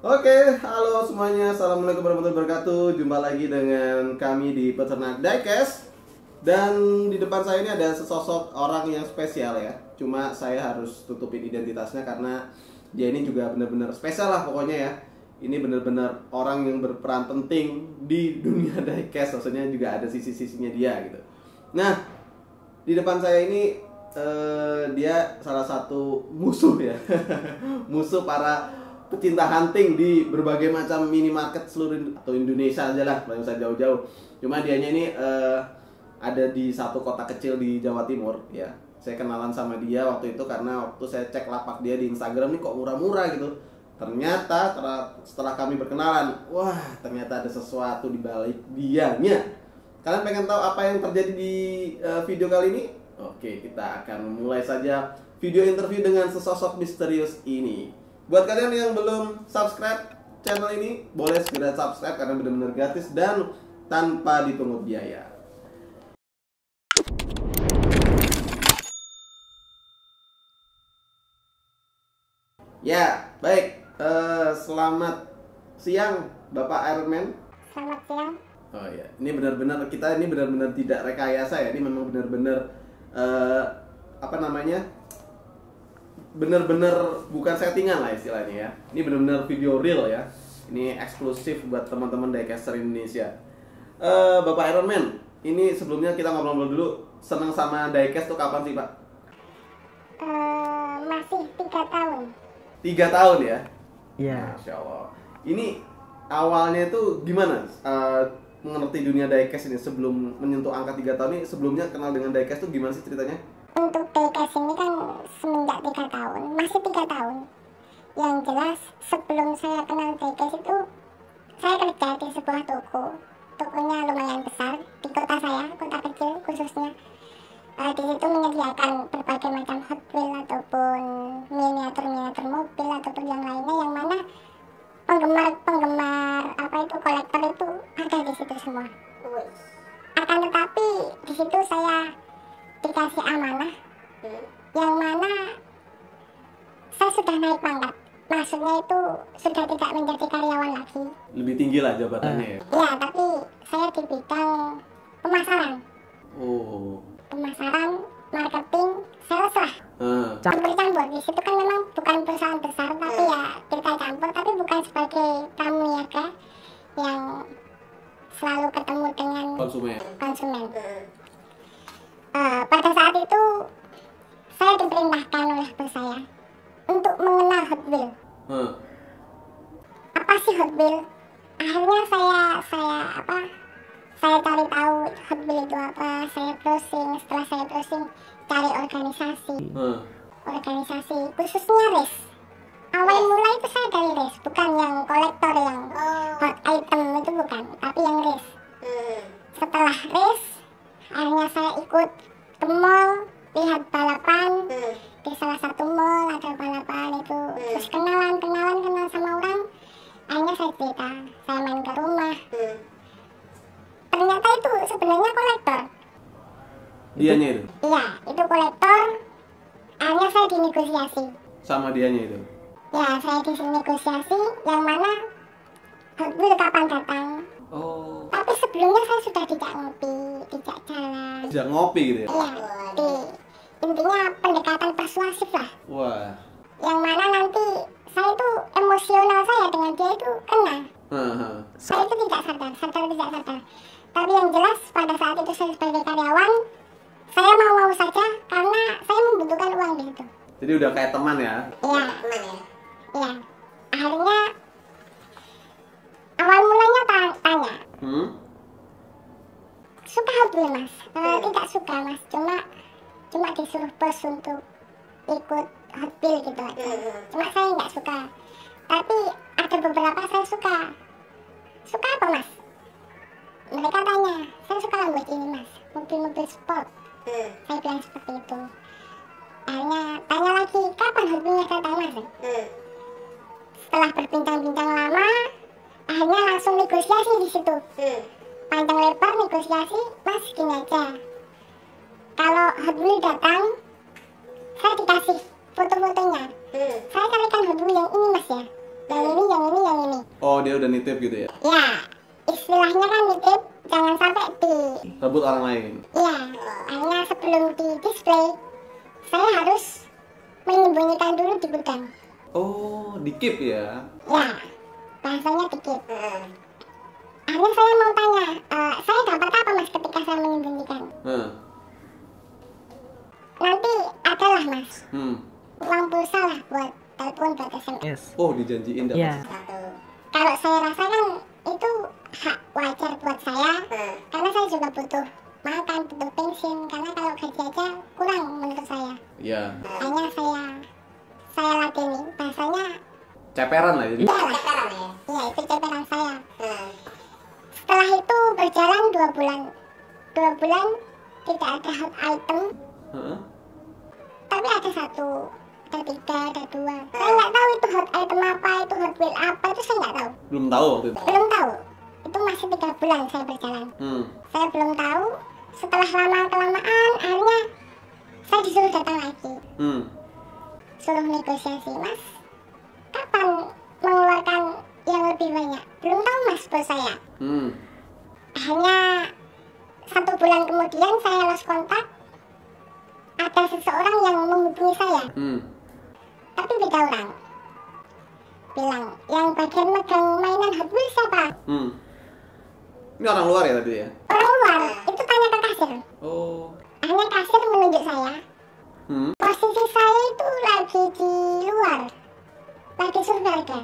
Oke, halo semuanya. Assalamualaikum warahmatullahi wabarakatuh. Jumpa lagi dengan kami di Peternak Diecast. Dan di depan saya ini ada sesosok orang yang spesial ya. Cuma saya harus tutupin identitasnya karena dia ini juga benar-benar spesial lah pokoknya ya. Ini benar-benar orang yang berperan penting di dunia diecast. Maksudnya juga ada sisi-sisinya dia gitu. Nah, di depan saya ini dia salah satu musuh ya. Musuh para pecinta hunting di berbagai macam minimarket seluruh atau Indonesia aja lah, nggak usah jauh-jauh. Cuma dianya ini ada di satu kota kecil di Jawa Timur ya. Saya kenalan sama dia waktu itu karena waktu saya cek lapak dia di Instagram nih kok murah-murah gitu. Ternyata setelah kami berkenalan, wah ternyata ada sesuatu di balik dianya. Kalian pengen tahu apa yang terjadi di video kali ini? Oke, kita akan mulai saja video interview dengan sesosok misterius ini. Buat kalian yang belum subscribe channel ini, boleh segera subscribe karena benar-benar gratis dan tanpa dipungut biaya. Ya, baik. Selamat siang, Bapak Iron Man. Selamat siang. Oh ya, ini benar-benar kita ini benar-benar tidak rekayasa ya. Ini memang benar-benar apa namanya? Benar-benar bukan settingan lah istilahnya ya. Ini benar-benar video real ya. Ini eksklusif buat teman-teman diecaster Indonesia. Bapak Iron Man, ini sebelumnya kita ngobrol-ngobrol dulu. Seneng sama diecast tuh kapan sih Pak? Masih 3 tahun. 3 tahun ya? Iya. Masya Allah. Ini awalnya itu gimana? Mengerti dunia diecast ini sebelum menyentuh angka 3 tahun ini, sebelumnya kenal dengan diecast tuh gimana sih ceritanya? Untuk diecast ini kan semenjak 3 tahun, masih 3 tahun. Yang jelas sebelum saya kenal diecast itu, saya kerja di sebuah toko. Tokonya lumayan besar di kota saya, kota kecil khususnya. Di situ menyediakan berbagai macam Hot Wheels ataupun miniatur-miniatur mobil ataupun yang lainnya, yang mana penggemar apa itu kolektor itu ada di situ semua. Akan tetapi di situ saya dikasih amanah, yang mana saya sudah naik pangkat. Maksudnya itu sudah tidak menjadi karyawan lagi. Lebih tinggi lah jabatannya ya? Ya, tapi saya di bidang pemasaran. Oh. Pemasaran, marketing, sales lah. Campur-campur. Di situ kan memang bukan perusahaan besar, tapi ya kita campur, tapi bukan sebagai tamu niaga yang selalu ketemu dengan konsumen. Pada saat itu saya diperintahkan oleh bos saya untuk mengenal Hot Wheels. Apa sih Hot Wheels? Akhirnya saya cari tahu Hot Wheels itu apa. Saya browsing, setelah saya browsing cari organisasi khususnya race. Awal mulai itu saya dari race, bukan yang kolektor yang hot item itu bukan, tapi yang race. Setelah race, akhirnya saya ikut ke mall, lihat balapan. Di salah satu mall ada balapan itu, terus kenal sama orang. Akhirnya saya cerita, saya main ke rumah. Ternyata itu sebenarnya kolektor. Dianya itu? Iya, itu kolektor. Akhirnya saya dinegosiasi. Sama dianya itu? Ya, saya dinegosiasi, yang mana Hot Wheels kapan datang. Oh. Tapi sebelumnya saya sudah dijak ngopi, dijak jalan. Dijak ngopi gitu ya? Iya, intinya pendekatan persuasif lah. Wah. Yang mana nanti saya itu emosional saya dengan dia itu kena. Saya itu tidak sadar tidak sadar. Tapi yang jelas pada saat itu saya sebagai karyawan, saya mau saja karena saya membutuhkan uang di situ. Jadi udah kayak teman ya? Iya. Iya. Akhirnya awal mulanya tanya. Suka Hot Wheels mas? Tidak suka mas, cuma disuruh bos untuk ikut Hot Wheels gitu aja. Cuma saya nggak suka. Tapi ada beberapa saya suka. Suka apa mas? Mereka tanya, saya suka Lamborghini mas, mobil-mobil sport. Saya bilang seperti itu. Akhirnya tanya lagi, kapan Hot Wheels datang mas? Setelah berbincang-bincang lama, akhirnya langsung negosiasi di situ. Panjang lebar negosiasi, mas gini aja. Kalau Hot Wheels datang, saya dikasih foto-fotonya. Saya carikan Hot Wheels yang ini mas ya. yang ini, yang ini, yang ini. Oh, dia udah nitip gitu ya? Ya, istilahnya kan nitip, jangan sampai Rebut orang lain. ya, hanya sebelum di display, saya harus menyembunyikan dulu di gudang. Oh, di keep ya? Ya, bahasanya dikit. Akhirnya saya mau tanya, saya dapat apa mas ketika saya menyembunyikan? Nanti adalah mas, uang pulsa lah buat telepon, buat SMS. Oh, dijanjiin dapat. Iya. Kalau saya rasakan itu hak wajar buat saya, karena saya juga butuh makan, butuh pensiun, karena kalau gaji aja kurang menurut saya. Iya. Hanya saya ladeni, bahasanya Ceperan lah jadi. ya itu cepetan saya. Setelah itu berjalan 2 bulan. 2 bulan tidak ada hot item, Heeh. tapi ada 1, ada 3, ada 2. Saya nggak tahu itu hot item apa, itu hot wheel apa, itu saya nggak tahu. Belum tahu waktu itu. Belum tahu. Itu masih 3 bulan saya berjalan. Saya belum tahu. Setelah lama-kelamaan, akhirnya saya disuruh datang lagi. Suruh negosiasi, mas, kapan mengeluarkan yang lebih banyak? Belum tahu mas, bos saya. Akhirnya 1 bulan kemudian saya lost kontak. Ada seseorang yang menghubungi saya, tapi beda orang. Bilang, yang bagian megang mainan Hot Wheels siapa? Ini orang luar ya tadi ya? Orang luar, itu tanya ke kasir. Oh. Akhirnya kasir menunjuk saya. Posisi saya itu lagi di luar, lagi survei harga.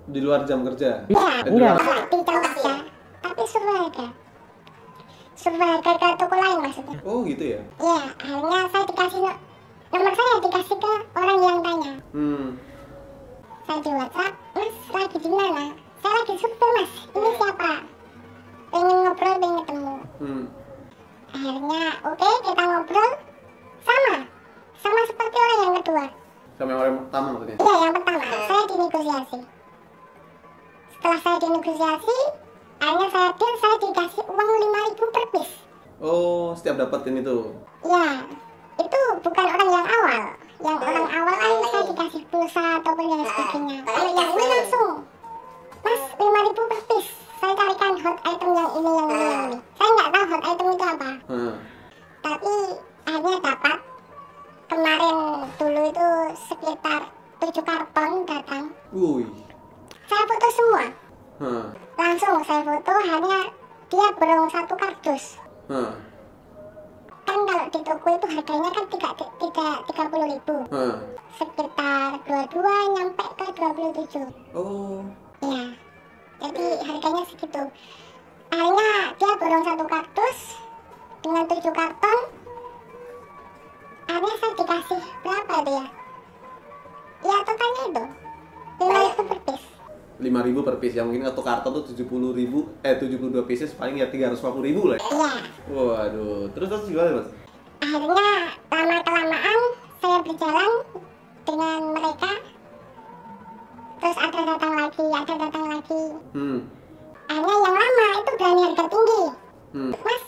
Di luar jam kerja? Ya, Di luar. di jam kerja, tapi survei harga. Survei harga ke toko lain maksudnya. Oh gitu ya? Ya, akhirnya saya dikasih nomor saya dikasih ke orang yang tanya. Saya di WhatsApp, mas lagi di mana? Saya lagi survei mas, ini siapa? Pengen ngobrol, pengen ketemu. Akhirnya oke, kita ngobrol. Sama seperti orang yang kedua. Sama yang orang pertama maksudnya? Iya, yang pertama, saya dinegosiasi. Setelah saya dinegosiasi, akhirnya saya dikasih uang 5.000 per piece. Oh, setiap dapetin itu? Ya, itu bukan orang yang awal. Yang orang awal kan saya dikasih pulsa ataupun yang sebagainya. Kalau yang ini langsung, mas 5.000 per piece. Saya carikan hot item yang ini, yang ini, yang ini. Saya nggak tahu hot item itu apa. Tapi akhirnya dapat. Kemarin dulu itu sekitar 7 karton datang. Saya foto semua. Langsung saya foto, hanya dia borong 1 kardus. Kan kalau di toko itu harganya kan 30.000. Sekitar 22 nyampe ke 27. Oh. Iya. Jadi harganya segitu. Akhirnya dia borong 1 kardus dengan 7 karton. Akhirnya saya dikasih berapa itu ya? Ya totalnya itu 5.000 per piece. 5.000 per piece, yang mungkin satu karton tuh 72 pieces paling ya 350.000 lah. Iya. Waduh, terus gimana mas? Akhirnya lama-kelamaan saya berjalan dengan mereka. Terus ada datang lagi. Akhirnya yang lama itu berani harga tinggi. Mas,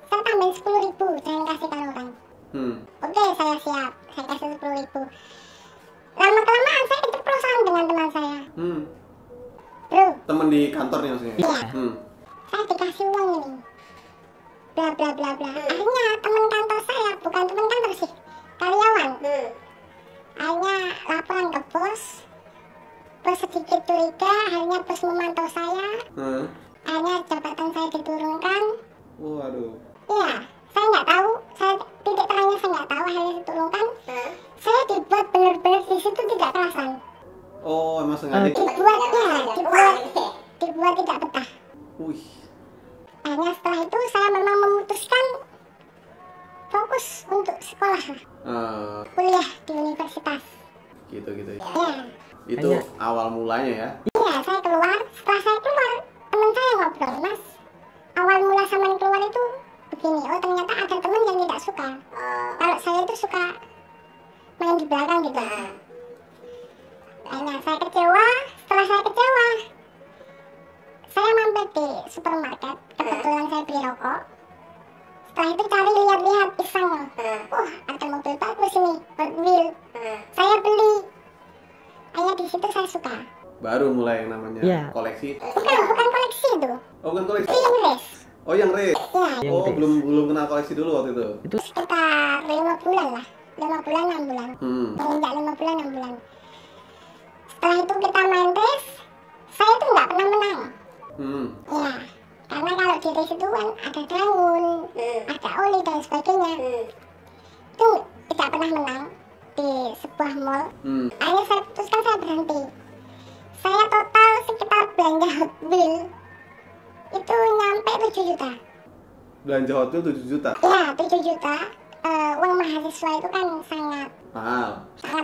saya tambahin 10.000, jangan kasihkan orang. Oke, saya siap, saya kasih 10.000. Lama-kelamaan saya keceplosan dengan teman saya. Bro, Temen di kantor nih maksudnya? iya, saya dikasih uang ini, bla bla bla bla. Akhirnya teman kantor saya, bukan teman kantor sih, karyawan. Akhirnya laporan ke bos. Bos sedikit curiga, akhirnya bos memantau saya. Akhirnya jabatan saya diturunkan. Waduh. Iya, saya nggak tahu, titik terangnya saya nggak tahu, akhirnya diturunkan. Saya dibuat benar-benar di situ tidak kerasan. Oh, emang sengaja? Dibuat tidak betah. Wih. Akhirnya setelah itu saya memang memutuskan fokus untuk sekolah, kuliah di universitas. Gitu. Ya, Itu awal mulanya ya? iya, saya keluar. Setelah saya keluar, teman saya ngobrol, mas, awal mula sama keluar itu begini. Oh, ternyata ada teman yang tidak suka. Kalau saya itu suka main di belakang gitu. Akhirnya saya kecewa. Setelah saya kecewa, saya mampir di supermarket. Kebetulan saya beli rokok. Setelah itu cari lihat-lihat iseng. Ada mobil bagus ini, Hot Wheels. Saya beli. Akhirnya di situ saya suka. Baru mulai yang namanya Iya. koleksi. Bukan koleksi itu. Oh, bukan koleksi. Itu yang race. Oh, yang race. Ya, Yang Oh, race. belum kenal koleksi dulu waktu itu. Itu sekitar 5 bulan lah. 5 bulan, 6 bulan. Semenjak 5 bulan, 6 bulan. Setelah itu kita main race, saya tuh nggak pernah menang. Ya, karena kalau di race itu kan ada daun, ada oli dan sebagainya. Itu tidak pernah menang di sebuah mall. Akhirnya saya putuskan saya berhenti. Saya total sekitar belanja Hot Wheels itu nyampe 7 juta. Belanja hotel 7 juta. Ya, 7 juta. Uang mahasiswa itu kan sangat Mahal.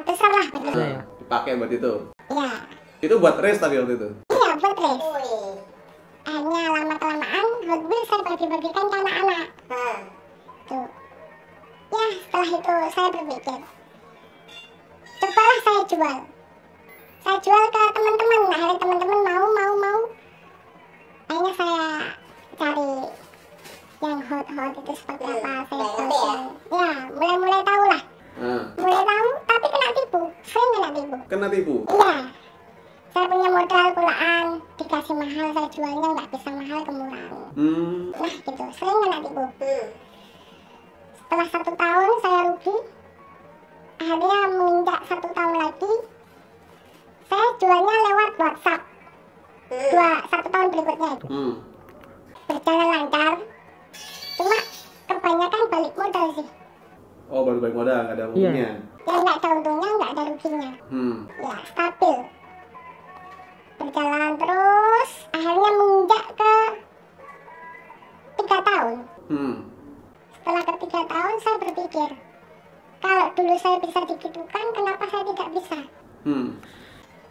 besar lah begitu. Iya. Dipakai buat itu. Ya, Itu buat race tapi waktu itu. iya buat race. Akhirnya lama-kelamaan Hot Wheels saya bagi-bagikan ke anak-anak. Tuh. Ya, setelah itu saya berpikir, cobalah saya jual. Saya jual ke teman-teman. Akhirnya teman-teman mau. Akhirnya saya cari yang hot itu seperti apa, saya posting. Ya, mulai tahu lah. Mulai tahu, tapi kena tipu. Saya kena tipu. Kena tipu. Iya. Saya punya modal pulaan, dikasih mahal, saya jualnya nggak bisa mahal kemurahan. Nah gitu, saya kena tipu. Setelah 1 tahun saya rugi. Akhirnya menginjak 1 tahun lagi, saya jualnya lewat WhatsApp. 1 tahun berikutnya itu berjalan lancar. Cuma kebanyakan balik modal sih. Oh, baru balik modal, nggak ada untungnya. Ya nggak ada untungnya, nggak ada ruginya. Ya stabil. Berjalan terus, akhirnya menginjak ke 3 tahun. Setelah ke 3 tahun saya berpikir, kalau dulu saya bisa digitukan, kenapa saya tidak bisa?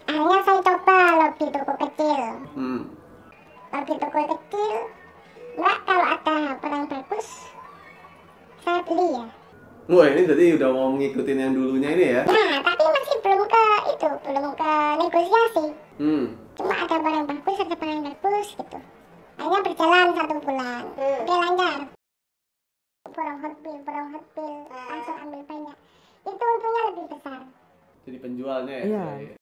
Akhirnya saya coba lobby toko kecil. Lobby toko kecil, Mbak kalau ada barang bagus, saya beli ya. Wah, ini jadi udah mau ngikutin yang dulunya ini ya? Nah, tapi masih belum ke negosiasi. Cuma ada barang bagus gitu. Akhirnya berjalan 1 bulan, udah lancar. Borong hot bill, langsung ambil banyak. Itu untungnya lebih besar. Jadi penjualnya ya? Iya.